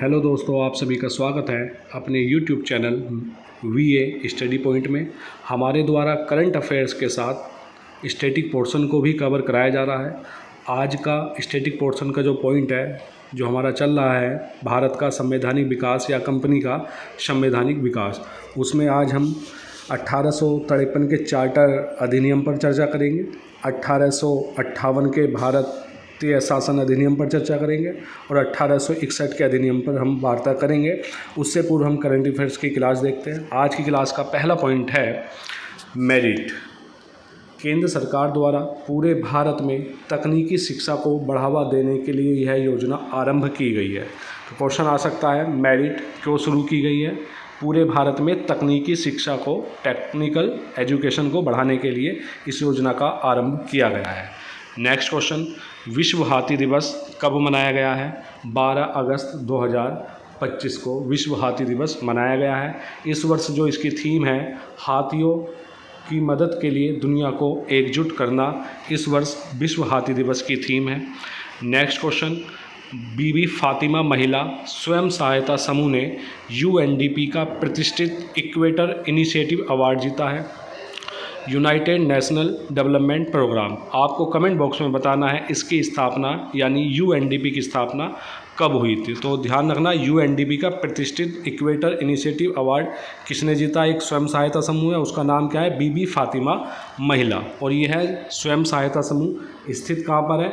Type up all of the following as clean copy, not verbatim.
Hello दोस्तों, आप सभी का स्वागत है अपने यूट्यूब चैनल वीए स्टडी पॉइंट में। हमारे द्वारा करंट अफेयर्स के साथ स्टैटिक पोर्शन को भी कवर कराया जा रहा है। आज का स्टैटिक पोर्शन का जो पॉइंट है जो हमारा चल रहा है, भारत का संवैधानिक विकास या कंपनी का संवैधानिक विकास, उसमें आज हम 1853 के चार्टर अधिनियम पर चर्चा करेंगे, 1858 के भारतीय शासन अधिनियम पर चर्चा करेंगे और 1861 के अधिनियम पर हम वार्ता करेंगे। उससे पूर्व हम करंट अफेयर्स की क्लास देखते हैं। आज की क्लास का पहला पॉइंट है मेरिट। केंद्र सरकार द्वारा पूरे भारत में तकनीकी शिक्षा को बढ़ावा देने के लिए यह योजना आरंभ की गई है। तो क्वेश्चन आ सकता है, मेरिट क्यों शुरू की गई है? पूरे भारत में तकनीकी शिक्षा को, टेक्निकल एजुकेशन को बढ़ाने के लिए इस योजना का आरंभ किया गया है। नेक्स्ट क्वेश्चन, विश्व हाथी दिवस कब मनाया गया है? 12 अगस्त 2025 को विश्व हाथी दिवस मनाया गया है। इस वर्ष जो इसकी थीम है, हाथियों की मदद के लिए दुनिया को एकजुट करना, इस वर्ष विश्व हाथी दिवस की थीम है। नेक्स्ट क्वेश्चन, बीबी फातिमा महिला स्वयं सहायता समूह ने यूएनडीपी का प्रतिष्ठित इक्वेटर इनिशिएटिव अवार्ड जीता है। यूनाइटेड नेशनल डेवलपमेंट प्रोग्राम, आपको कमेंट बॉक्स में बताना है इसकी स्थापना यानी यूएनडीपी की स्थापना कब हुई थी। तो ध्यान रखना, यूएनडीपी का प्रतिष्ठित इक्वेटर इनिशिएटिव अवार्ड किसने जीता? एक स्वयं सहायता समूह है, उसका नाम क्या है? बीबी फातिमा महिला। और यह है स्वयं सहायता समूह स्थित कहाँ पर है?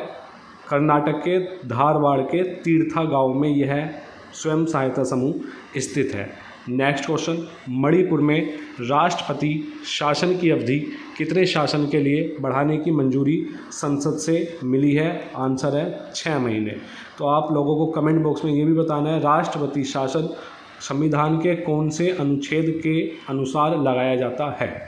कर्नाटक के धारवाड़ के तीर्था गांव में यह स्वयं सहायता समूह स्थित है। नेक्स्ट क्वेश्चन, मणिपुर में राष्ट्रपति शासन की अवधि कितने शासन के लिए बढ़ाने की मंजूरी संसद से मिली है? आंसर है 6 महीने। तो आप लोगों को कमेंट बॉक्स में ये भी बताना है, राष्ट्रपति शासन संविधान के कौन से अनुच्छेद के अनुसार लगाया जाता है?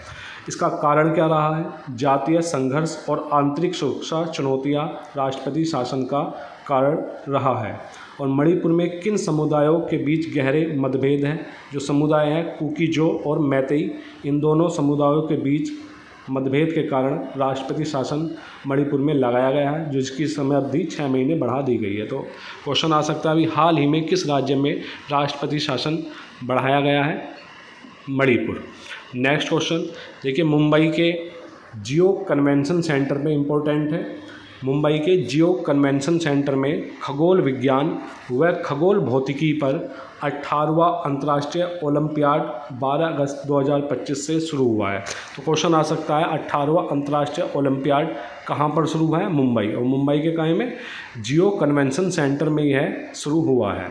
इसका कारण क्या रहा है? जातीय संघर्ष और आंतरिक सुरक्षा चुनौतियां राष्ट्रपति शासन का कारण रहा है। और मणिपुर में किन समुदायों के बीच गहरे मतभेद हैं? जो समुदाय हैं कुकी-जो और मैतेई, इन दोनों समुदायों के बीच मतभेद के कारण राष्ट्रपति शासन मणिपुर में लगाया गया है, जिसकी समय अवधि 6 महीने बढ़ा दी गई है। तो क्वेश्चन आ सकता है, अभी हाल ही में किस राज्य में राष्ट्रपति शासन बढ़ाया गया है? मणिपुर। नेक्स्ट क्वेश्चन देखिए, मुंबई के जियो कन्वेंशन सेंटर में इम्पोर्टेंट है। मुंबई के जियो कन्वेंशन सेंटर में खगोल विज्ञान व खगोल भौतिकी पर 18वां अंतर्राष्ट्रीय ओलंपियाड 12 अगस्त 2025 से शुरू हुआ है। तो क्वेश्चन आ सकता है, 18वां अंतर्राष्ट्रीय ओलंपियाड कहाँ पर शुरू हुआ है? मुंबई। और मुंबई के कहीं में? जियो कन्वेंशन सेंटर में यह शुरू हुआ है।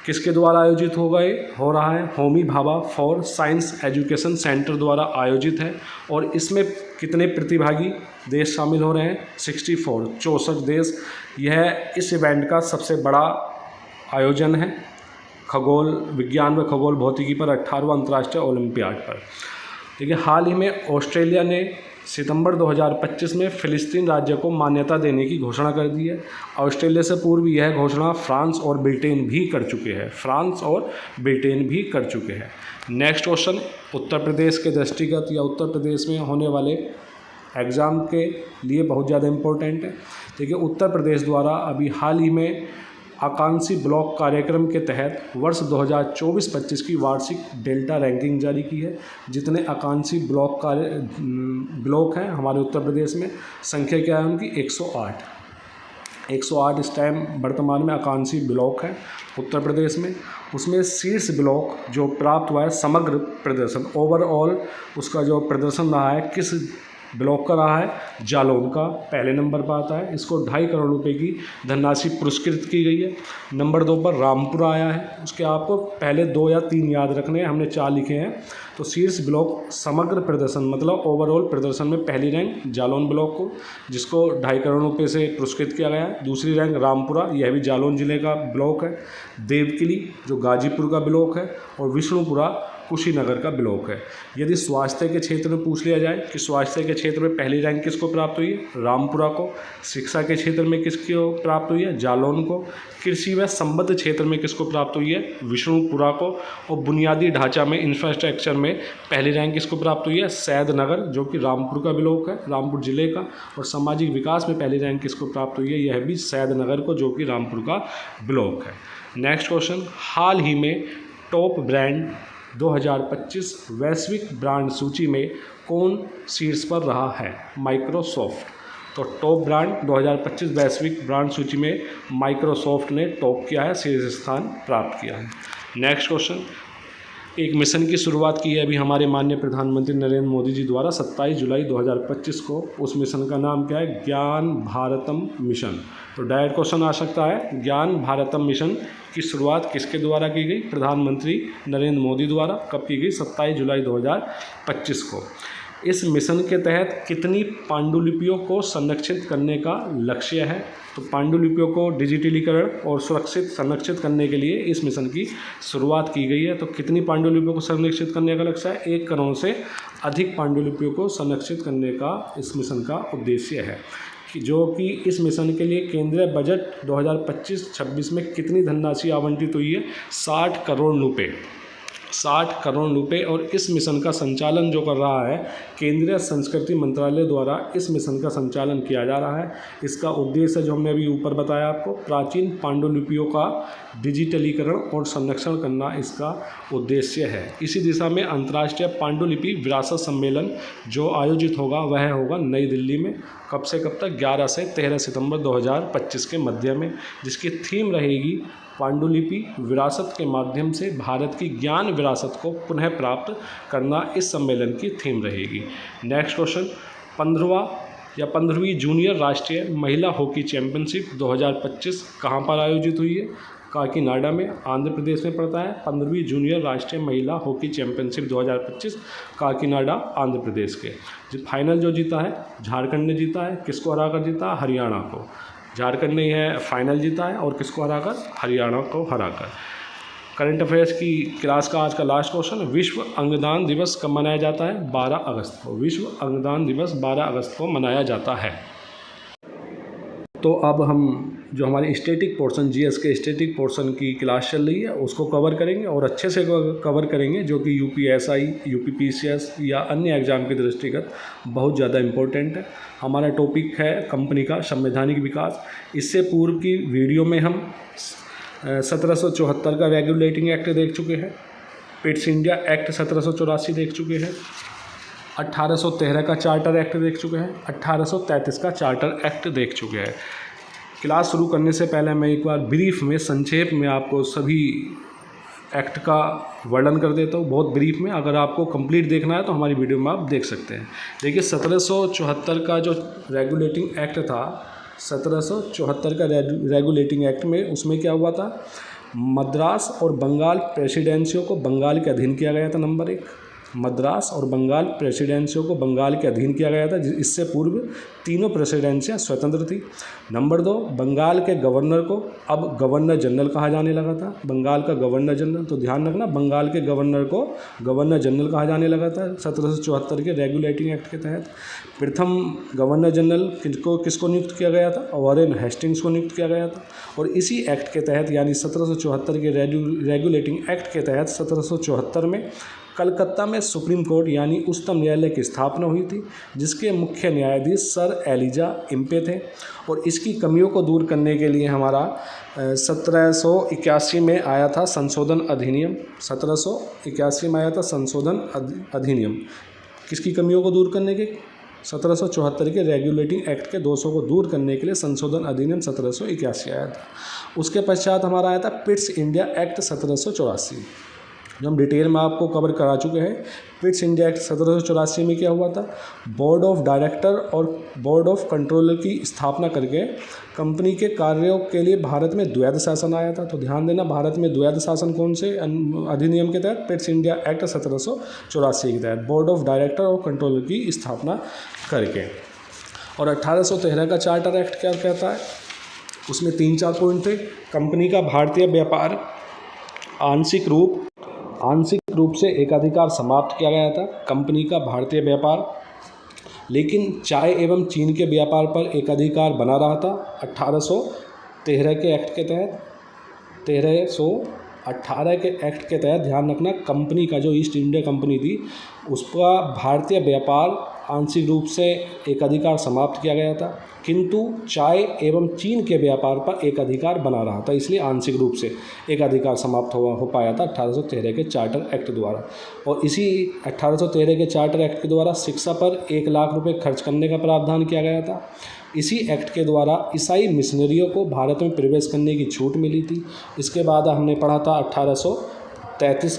किसके द्वारा आयोजित हो रहा है? Homi Bhabha for science education centre द्वारा आयोजित है। और इसमें कितने प्रतिभागी देश शामिल हो रहे हैं? 64 देश। यह इस इवेंट का सबसे बड़ा आयोजन है खगोल विज्ञान व खगोल भौतिकी पर 18वां अंतर्राष्ट्रीय ओलंपियाड पर। देखिए, हाल ही में ऑस्ट्रेलिया ने सितंबर 2025 में फिलिस्तीन राज्य को मान्यता देने की घोषणा कर दी है। ऑस्ट्रेलिया से पूर्व यह घोषणा फ्रांस और ब्रिटेन भी कर चुके हैं। नेक्स्ट क्वेश्चन, उत्तर प्रदेश के दृष्टिगत या उत्तर प्रदेश में होने वाले एग्ज़ाम के लिए बहुत ज़्यादा इम्पोर्टेंट है। देखिए, उत्तर प्रदेश द्वारा अभी हाल ही में आकांक्षी ब्लॉक कार्यक्रम के तहत वर्ष 2024-25 की वार्षिक डेल्टा रैंकिंग जारी की है। जितने आकांक्षी ब्लॉक हैं हमारे उत्तर प्रदेश में, संख्या क्या है उनकी? 108 इस टाइम वर्तमान में आकांक्षी ब्लॉक है उत्तर प्रदेश में। उसमें शीर्ष ब्लॉक जो प्राप्त हुआ है समग्र प्रदर्शन, ओवरऑल उसका जो प्रदर्शन रहा है, किस ब्लॉक का रहा है? जालौन का पहले नंबर पर आता है। इसको 2.5 करोड़ रुपए की धनराशि पुरस्कृत की गई है। नंबर 2 पर रामपुरा आया है। उसके आपको पहले 2 या 3 याद रखने हैं, हमने 4 लिखे हैं। तो शीर्ष ब्लॉक समग्र प्रदर्शन मतलब ओवरऑल प्रदर्शन में पहली रैंक जालौन ब्लॉक को, जिसको 2.5 करोड़ रुपये से पुरस्कृत किया गया है। दूसरी रैंक रामपुरा, यह भी जालौन जिले का ब्लॉक है। देवकिली जो गाजीपुर का ब्लॉक है, और विष्णुपुरा कुशीनगर का ब्लॉक है। यदि स्वास्थ्य के क्षेत्र में पूछ लिया जाए कि स्वास्थ्य के क्षेत्र में पहली रैंक किसको प्राप्त हुई है, रामपुरा को। शिक्षा के क्षेत्र में किसको प्राप्त हुई है, जालौन को। कृषि व संबद्ध क्षेत्र में किसको प्राप्त हुई है, विष्णुपुरा को। और बुनियादी ढांचा में, इंफ्रास्ट्रक्चर में पहली रैंक किसको प्राप्त हुई है, सैदनगर, जो कि रामपुर का ब्लॉक है, रामपुर जिले का। और सामाजिक विकास में पहली रैंक किसको प्राप्त हुई है, यह भी सैदनगर को, जो कि रामपुर का ब्लॉक है। नेक्स्ट क्वेश्चन, हाल ही में टॉप ब्रांड 2025 वैश्विक ब्रांड सूची में कौन शीर्ष पर रहा है, माइक्रोसॉफ्ट। तो टॉप ब्रांड 2025 वैश्विक ब्रांड सूची में माइक्रोसॉफ्ट ने टॉप किया है, शीर्ष स्थान प्राप्त किया है। नेक्स्ट क्वेश्चन, एक मिशन की शुरुआत की है अभी हमारे माननीय प्रधानमंत्री नरेंद्र मोदी जी द्वारा 27 जुलाई 2025 को। उस मिशन का नाम क्या है, ज्ञान भारतम मिशन। तो डायरेक्ट क्वेश्चन आ सकता है, ज्ञान भारतम मिशन की शुरुआत किसके द्वारा की गई, प्रधानमंत्री नरेंद्र मोदी द्वारा। कब की गई, 27 जुलाई 2025 को। इस मिशन के तहत कितनी पांडुलिपियों को संरक्षित करने का लक्ष्य है। तो पांडुलिपियों को डिजिटलीकरण और सुरक्षित संरक्षित करने के लिए इस मिशन की शुरुआत की गई है। तो कितनी पांडुलिपियों को संरक्षित करने का लक्ष्य है, 1 करोड़ से अधिक पांडुलिपियों को संरक्षित करने का इस मिशन का उद्देश्य है। जो कि इस मिशन के लिए केंद्रीय बजट 2025-26 में कितनी धनराशि आवंटित हुई है, 60 करोड़ रुपये। 60 करोड़ रुपये। और इस मिशन का संचालन जो कर रहा है, केंद्रीय संस्कृति मंत्रालय द्वारा इस मिशन का संचालन किया जा रहा है। इसका उद्देश्य जो हमने अभी ऊपर बताया आपको, प्राचीन पांडुलिपियों का डिजिटलीकरण और संरक्षण करना इसका उद्देश्य है। इसी दिशा में अंतर्राष्ट्रीय पांडुलिपि विरासत सम्मेलन जो आयोजित होगा वह होगा नई दिल्ली में। कब से कब तक, 11 से 13 सितंबर 2025 के मध्य में, जिसकी थीम रहेगी पांडुलिपि विरासत के माध्यम से भारत की ज्ञान विरासत को पुनः प्राप्त करना, इस सम्मेलन की थीम रहेगी। नेक्स्ट क्वेश्चन, 15वीं जूनियर राष्ट्रीय महिला हॉकी चैंपियनशिप 2025 कहाँ पर आयोजित हुई है, काकीनाडा में, आंध्र प्रदेश में पड़ता है। 15वीं जूनियर राष्ट्रीय महिला हॉकी चैंपियनशिप 2025 काकीनाडा, आंध्र प्रदेश के। जो फाइनल जो जीता है, झारखंड ने जीता है। किसको हराकर जीता, हरियाणा को। झारखंड ने यह फाइनल जीता है और किसको हराकर, हरियाणा को हराकर। करंट अफेयर्स की क्लास का आज का लास्ट क्वेश्चन, विश्व अंगदान दिवस कब मनाया जाता है, 12 अगस्त को। विश्व अंगदान दिवस 12 अगस्त को मनाया जाता है। तो अब हम जो हमारी स्टैटिक पोर्शन, जीएस के स्टैटिक पोर्शन की क्लास चल रही है उसको कवर करेंगे और अच्छे से कवर करेंगे, जो कि यूपीएसआई, यूपीपीसीएस या अन्य एग्जाम के दृष्टिगत बहुत ज़्यादा इम्पोर्टेंट है। हमारा टॉपिक है कंपनी का संवैधानिक विकास। इससे पूर्व की वीडियो में हम 1774 का रेगुलेटिंग एक्ट देख चुके हैं, पिट्स इंडिया एक्ट 1784 देख चुके हैं, 1813 का चार्टर एक्ट देख चुके हैं, 1833 का चार्टर एक्ट देख चुके हैं। क्लास शुरू करने से पहले मैं एक बार ब्रीफ में, संक्षेप में आपको सभी एक्ट का वर्णन कर देता हूँ, बहुत ब्रीफ में। अगर आपको कंप्लीट देखना है तो हमारी वीडियो में आप देख सकते हैं। देखिए 1774 का जो रेगुलेटिंग एक्ट था, 1774 का रेगुलेटिंग एक्ट में, उसमें क्या हुआ था, मद्रास और बंगाल प्रेसिडेंसियों को बंगाल के अधीन किया गया था। नंबर 1, मद्रास और बंगाल प्रेसिडेंसियों को बंगाल के अधीन किया गया था। इससे पूर्व तीनों प्रेसिडेंसियाँ स्वतंत्र थी। नंबर 2, बंगाल के गवर्नर को अब गवर्नर जनरल कहा जाने लगा था। बंगाल का गवर्नर जनरल, तो ध्यान रखना, बंगाल के गवर्नर को गवर्नर जनरल कहा जाने लगा था 1774 के रेगुलेटिंग एक्ट के तहत। प्रथम गवर्नर जनरल किसको नियुक्त किया गया था, वॉरेन हेस्टिंग्स को नियुक्त किया गया था। और इसी एक्ट के तहत, यानी 1774 के रेगुलेटिंग एक्ट के तहत 1774 में कलकत्ता में सुप्रीम कोर्ट यानी उच्चतम न्यायालय की स्थापना हुई थी, जिसके मुख्य न्यायाधीश सर एलिजा इम्पे थे। और इसकी कमियों को दूर करने के लिए हमारा 1781 में आया था संशोधन अधिनियम। 1781 में आया था संशोधन अधिनियम। किसकी कमियों को दूर करने के, 1774 के रेगुलेटिंग एक्ट के दोषों को दूर करने के लिए संशोधन अधिनियम 1781 आया था। उसके पश्चात हमारा आया था पिट्स इंडिया एक्ट 1784, जो हम डिटेल में आपको कवर करा चुके हैं। पिट्स इंडिया एक्ट 1784 में क्या हुआ था, बोर्ड ऑफ डायरेक्टर और बोर्ड ऑफ कंट्रोलर की स्थापना करके कंपनी के कार्यों के लिए भारत में द्वैध शासन आया था। तो ध्यान देना, भारत में द्वैध शासन कौन से अधिनियम के तहत, पिट्स इंडिया एक्ट 1784 के तहत बोर्ड ऑफ डायरेक्टर और कंट्रोलर की स्थापना करके। और 1813 का चार्टर एक्ट क्या कहता है, उसमें 3-4 पॉइंट थे। कंपनी का भारतीय व्यापार आंशिक रूप आंशिक रूप से एकाधिकार समाप्त किया गया था कंपनी का भारतीय व्यापार, लेकिन चाय एवं चीन के व्यापार पर एकाधिकार बना रहा था 1813 के एक्ट के तहत। 1318 के एक्ट के तहत ध्यान रखना, कंपनी का जो ईस्ट इंडिया कंपनी थी उसका भारतीय व्यापार आंशिक रूप से एकाधिकार समाप्त किया गया था, किंतु चाय एवं चीन के व्यापार पर एकाधिकार बना रहा था, इसलिए आंशिक रूप से एकाधिकार समाप्त हो पाया था 1813 के चार्टर एक्ट द्वारा। और इसी 1813 के चार्टर एक्ट के द्वारा शिक्षा पर 1 लाख रुपए खर्च करने का प्रावधान किया गया था। इसी एक्ट के द्वारा ईसाई मिशनरियों को भारत में प्रवेश करने की छूट मिली थी। इसके बाद हमने पढ़ा था 1833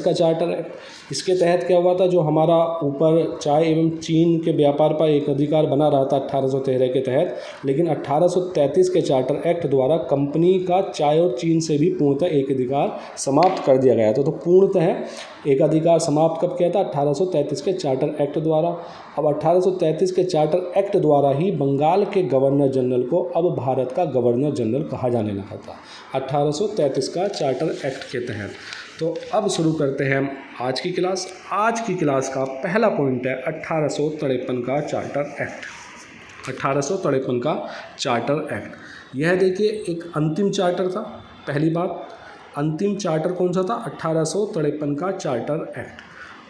का चार्टर एक्ट। इसके तहत क्या हुआ था, जो हमारा ऊपर चाय एवं चीन के व्यापार पर एक अधिकार बना रहा था 1813 के तहत, लेकिन 1833 के चार्टर एक्ट द्वारा कंपनी का चाय और चीन से भी पूर्णतः एक अधिकार समाप्त कर दिया गया था। तो पूर्णतः एक अधिकार समाप्त कब किया था, 1833 के चार्टर एक्ट द्वारा। अब 1833 के चार्टर एक्ट द्वारा ही बंगाल के गवर्नर जनरल को अब भारत का गवर्नर जनरल कहा जाने लगा था 1833 का चार्टर एक्ट के तहत। तो अब शुरू करते हैं हम आज की क्लास। आज की क्लास का पहला पॉइंट है 1853 का चार्टर एक्ट। 1853 का चार्टर एक्ट, यह देखिए एक अंतिम चार्टर था। पहली बात, अंतिम चार्टर कौन सा था, 1853 का चार्टर एक्ट।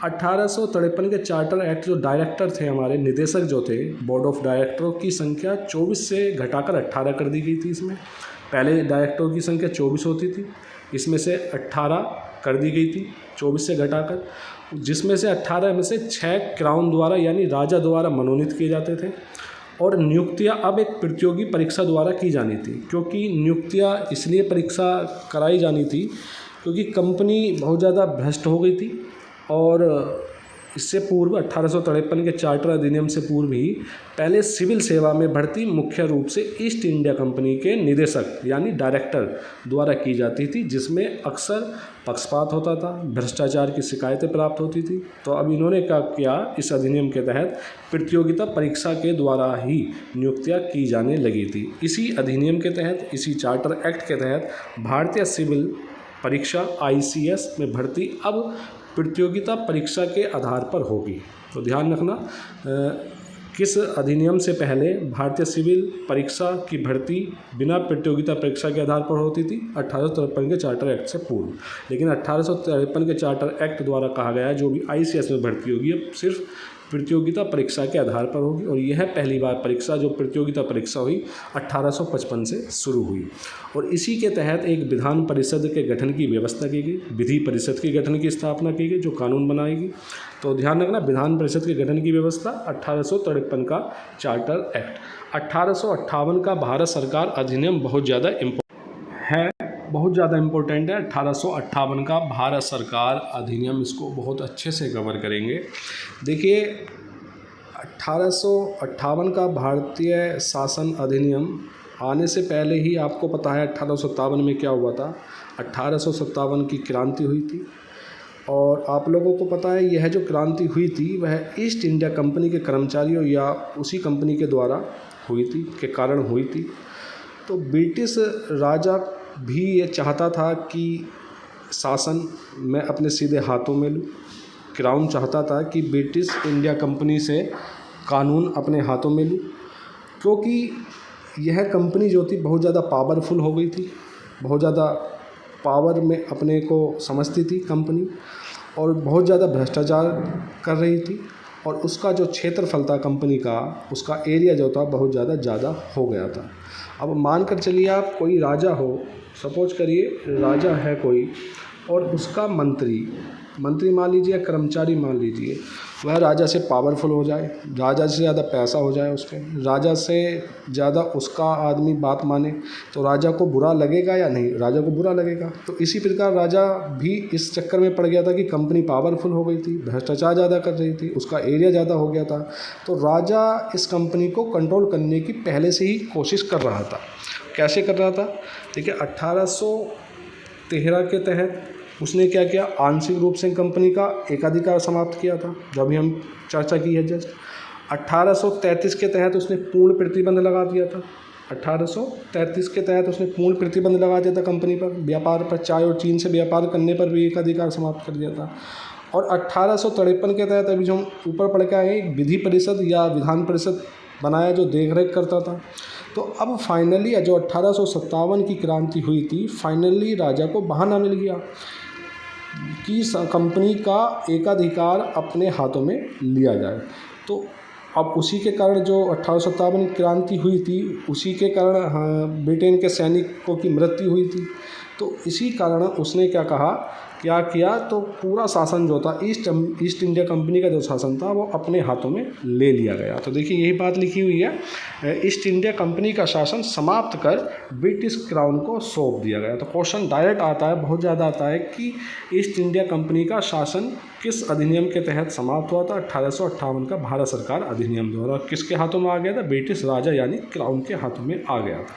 1853 के चार्टर एक्ट जो डायरेक्टर थे, हमारे निदेशक जो थे, बोर्ड ऑफ डायरेक्टरों की संख्या 24 से घटाकर 18 कर दी गई थी। इसमें पहले डायरेक्टरों की संख्या 24 होती थी, इसमें से 18 कर दी गई थी 24 से घटाकर, जिसमें से 18 में से 6 क्राउन द्वारा यानी राजा द्वारा मनोनीत किए जाते थे। और नियुक्तियां अब एक प्रतियोगी परीक्षा द्वारा की जानी थी, क्योंकि नियुक्तियां इसलिए परीक्षा कराई जानी थी क्योंकि कंपनी बहुत ज़्यादा भ्रष्ट हो गई थी। और इससे पूर्व 1853 के चार्टर अधिनियम से पूर्व ही पहले सिविल सेवा में भर्ती मुख्य रूप से ईस्ट इंडिया कंपनी के निदेशक यानी डायरेक्टर द्वारा की जाती थी, जिसमें अक्सर पक्षपात होता था, भ्रष्टाचार की शिकायतें प्राप्त होती थी। तो अब इन्होंने क्या किया, इस अधिनियम के तहत प्रतियोगिता परीक्षा के द्वारा ही नियुक्तियाँ की जाने लगी थी। इसी अधिनियम के तहत, इसी चार्टर एक्ट के तहत भारतीय सिविल परीक्षा ICS में भर्ती अब प्रतियोगिता परीक्षा के आधार पर होगी। तो ध्यान रखना, किस अधिनियम से पहले भारतीय सिविल परीक्षा की भर्ती बिना प्रतियोगिता परीक्षा के आधार पर होती थी, 1853 के चार्टर एक्ट से पूर्व। लेकिन 1853 के चार्टर एक्ट द्वारा कहा गया जो भी ICS में भर्ती होगी अब सिर्फ प्रतियोगिता परीक्षा के आधार पर होगी। और यह पहली बार परीक्षा जो प्रतियोगिता परीक्षा हुई 1855 से शुरू हुई। और इसी के तहत एक विधान परिषद के गठन की व्यवस्था की गई, विधि परिषद के गठन की स्थापना की गई जो कानून बनाएगी। तो ध्यान रखना, विधान परिषद के गठन की व्यवस्था 1853 का चार्टर एक्ट। 1858 का भारत सरकार अधिनियम बहुत ज़्यादा इम्पोर्टेंट है। 1858 का भारत सरकार अधिनियम, इसको बहुत अच्छे से कवर करेंगे। देखिए 1858 का भारतीय शासन अधिनियम आने से पहले ही आपको पता है 1857 में क्या हुआ था। 1857 की क्रांति हुई थी, और आप लोगों को पता है यह जो क्रांति हुई थी वह ईस्ट इंडिया कंपनी के कर्मचारियों या उसी कंपनी के द्वारा हुई थी, के कारण हुई थी। तो ब्रिटिश राजा भी ये चाहता था कि शासन मैं अपने सीधे हाथों में लूँ। क्राउन चाहता था कि ब्रिटिश इंडिया कंपनी से कानून अपने हाथों में लूँ, क्योंकि यह कंपनी जो थी बहुत ज़्यादा पावरफुल हो गई थी, बहुत ज़्यादा पावर में अपने को समझती थी कंपनी, और बहुत ज़्यादा भ्रष्टाचार कर रही थी। और उसका जो क्षेत्रफल था कंपनी का, उसका एरिया जो था बहुत ज़्यादा हो गया था। अब मान कर चलिए आप कोई राजा हो, सपोज करिए राजा है कोई, और उसका मंत्री मान लीजिए, कर्मचारी मान लीजिए, वह राजा से पावरफुल हो जाए, राजा से ज़्यादा पैसा हो जाए उस पर, राजा से ज़्यादा उसका आदमी बात माने, तो राजा को बुरा लगेगा या नहीं? राजा को बुरा लगेगा। तो इसी प्रकार राजा भी इस चक्कर में पड़ गया था कि कंपनी पावरफुल हो गई थी, भ्रष्टाचार ज़्यादा कर रही थी, उसका एरिया ज़्यादा हो गया था। तो राजा इस कंपनी को कंट्रोल करने की पहले से ही कोशिश कर रहा था। कैसे कर रहा था? देखिए 1813 के तहत उसने क्या किया, आंशिक रूप से कंपनी का एकाधिकार समाप्त किया था, जो अभी हम चर्चा की है जस्ट। 1833 के तहत उसने पूर्ण प्रतिबंध लगा दिया था। 1833 के तहत उसने पूर्ण प्रतिबंध लगा दिया था कंपनी पर, व्यापार पर, चाय और चीन से व्यापार करने पर भी एकाधिकार समाप्त कर दिया था। और 1853 के तहत अभी जो हम ऊपर पढ़ के आए, विधि परिषद या विधान परिषद बनाया जो देख रेख करता था। तो अब फाइनली जो 1857 की क्रांति हुई थी, फाइनली राजा को बहाना मिल गया कि कंपनी का एकाधिकार अपने हाथों में लिया जाए। तो अब उसी के कारण जो 1857 की क्रांति हुई थी, उसी के कारण ब्रिटेन के सैनिकों की मृत्यु हुई थी। तो इसी कारण उसने क्या किया, तो पूरा शासन जो था ईस्ट इंडिया कंपनी का जो शासन था वो अपने हाथों में ले लिया गया। तो देखिए यही बात लिखी हुई है, ईस्ट इंडिया कंपनी का शासन समाप्त कर ब्रिटिश क्राउन को सौंप दिया गया। तो क्वेश्चन डायरेक्ट आता है, बहुत ज़्यादा आता है कि ईस्ट इंडिया कंपनी का शासन किस अधिनियम के तहत समाप्त हुआ था? 1858 का भारत सरकार अधिनियम द्वारा। किसके हाथों में आ गया था? ब्रिटिश राजा यानी क्राउन के हाथों में आ गया था।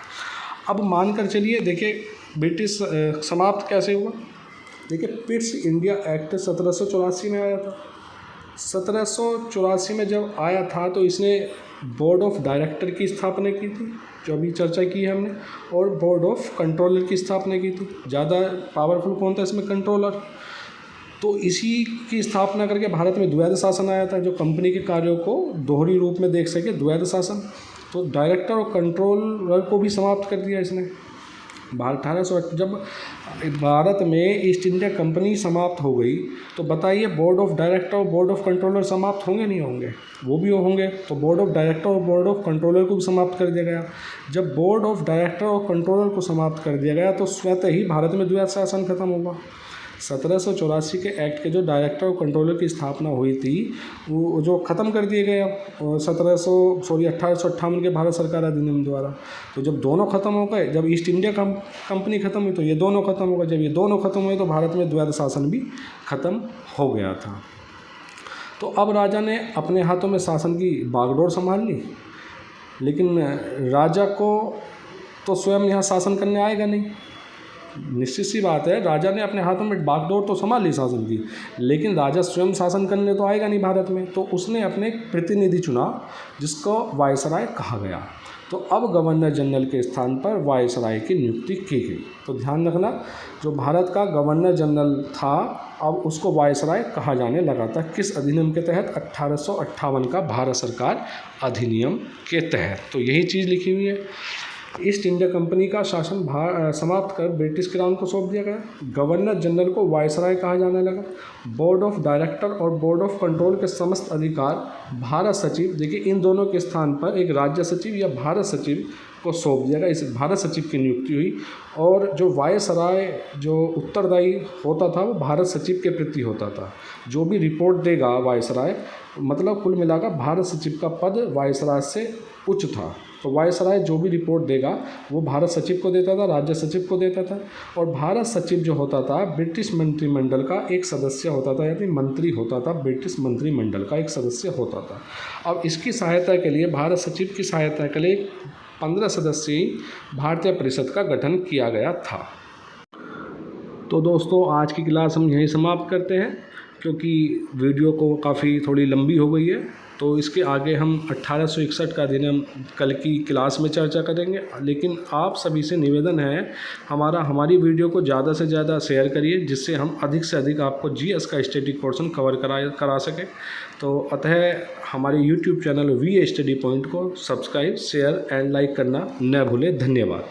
अब मानकर चलिए, देखिए ब्रिटिश समाप्त कैसे हुआ। देखिए पिट्स इंडिया एक्ट 1784 में आया था। 1784 में जब आया था तो इसने बोर्ड ऑफ डायरेक्टर की स्थापना की थी, जो अभी चर्चा की है हमने, और बोर्ड ऑफ कंट्रोलर की स्थापना की थी। ज़्यादा पावरफुल कौन था इसमें? कंट्रोलर। तो इसी की स्थापना करके भारत में द्वैध शासन आया था, जो कंपनी के कार्यों को दोहरी रूप में देख सके, द्वैध शासन। तो डायरेक्टर और कंट्रोलर को भी समाप्त कर दिया इसने। जब भारत में ईस्ट इंडिया कंपनी समाप्त हो गई, तो बताइए बोर्ड ऑफ डायरेक्टर और बोर्ड ऑफ कंट्रोलर समाप्त होंगे नहीं होंगे? वो भी होंगे। तो बोर्ड ऑफ डायरेक्टर और बोर्ड ऑफ कंट्रोलर को भी समाप्त कर दिया गया। जब बोर्ड ऑफ डायरेक्टर और कंट्रोलर को समाप्त कर दिया गया तो स्वतः ही भारत में द्वैध शासन खत्म होगा। 1784 के एक्ट के जो डायरेक्टर और कंट्रोलर की स्थापना हुई थी वो जो ख़त्म कर दिए गए अब 1858 के भारत सरकार अधिनियम द्वारा। तो जब दोनों ख़त्म हो गए, जब ईस्ट इंडिया कंपनी ख़त्म हुई तो ये दोनों ख़त्म हो गए। जब ये दोनों ख़त्म हुए तो भारत में द्वैध शासन भी ख़त्म हो गया था। तो अब राजा ने अपने हाथों में शासन की बागडोर संभाल ली, लेकिन राजा को तो स्वयं यहाँ शासन करने आएगा नहीं। निश्चित सी बात है, राजा ने अपने हाथों में बागडोर तो संभाल ली शासन की, लेकिन राजा स्वयं शासन करने तो आएगा नहीं भारत में। तो उसने अपने प्रतिनिधि चुना, जिसको वायसराय कहा गया। तो अब गवर्नर जनरल के स्थान पर वायसराय की नियुक्ति की गई। तो ध्यान रखना, जो भारत का गवर्नर जनरल था अब उसको वायसराय कहा जाने लगा था। किस अधिनियम के तहत? 1858 का भारत सरकार अधिनियम के तहत। तो यही चीज़ लिखी हुई है। ईस्ट इंडिया कंपनी का शासन समाप्त कर ब्रिटिश क्राउन को सौंप दिया गया। गवर्नर जनरल को वायसराय कहा जाने लगा। बोर्ड ऑफ डायरेक्टर और बोर्ड ऑफ कंट्रोल के समस्त अधिकार भारत सचिव, देखिए इन दोनों के स्थान पर एक राज्य सचिव या भारत सचिव को सौंप दिया गया। इस भारत सचिव की नियुक्ति हुई। और जो वायसराय जो उत्तरदायी होता था वो भारत सचिव के प्रति होता था। जो भी रिपोर्ट देगा वायसराय, मतलब कुल मिलाकर भारत सचिव का पद वायसराय से उच्च था। तो वायसराय जो भी रिपोर्ट देगा वो भारत सचिव को देता था, राज्य सचिव को देता था। और भारत सचिव जो होता था ब्रिटिश मंत्रिमंडल का एक सदस्य होता था, यानी मंत्री होता था, ब्रिटिश मंत्रिमंडल का एक सदस्य होता था। अब इसकी सहायता के लिए, भारत सचिव की सहायता के लिए 15 सदस्यीय भारतीय परिषद का गठन किया गया था। तो दोस्तों आज की क्लास हम यहीं समाप्त करते हैं, क्योंकि वीडियो को काफ़ी थोड़ी लंबी हो गई है। तो इसके आगे हम 1861 का अधिनियम कल की क्लास में चर्चा करेंगे। लेकिन आप सभी से निवेदन है, हमारी वीडियो को ज़्यादा से ज़्यादा शेयर करिए, जिससे हम अधिक से अधिक आपको जीएस का स्टैटिक पोर्शन कवर करा सकें। तो अतः हमारे यूट्यूब चैनल वीए स्टडी पॉइंट को सब्सक्राइब, शेयर एंड लाइक करना न भूलें। धन्यवाद।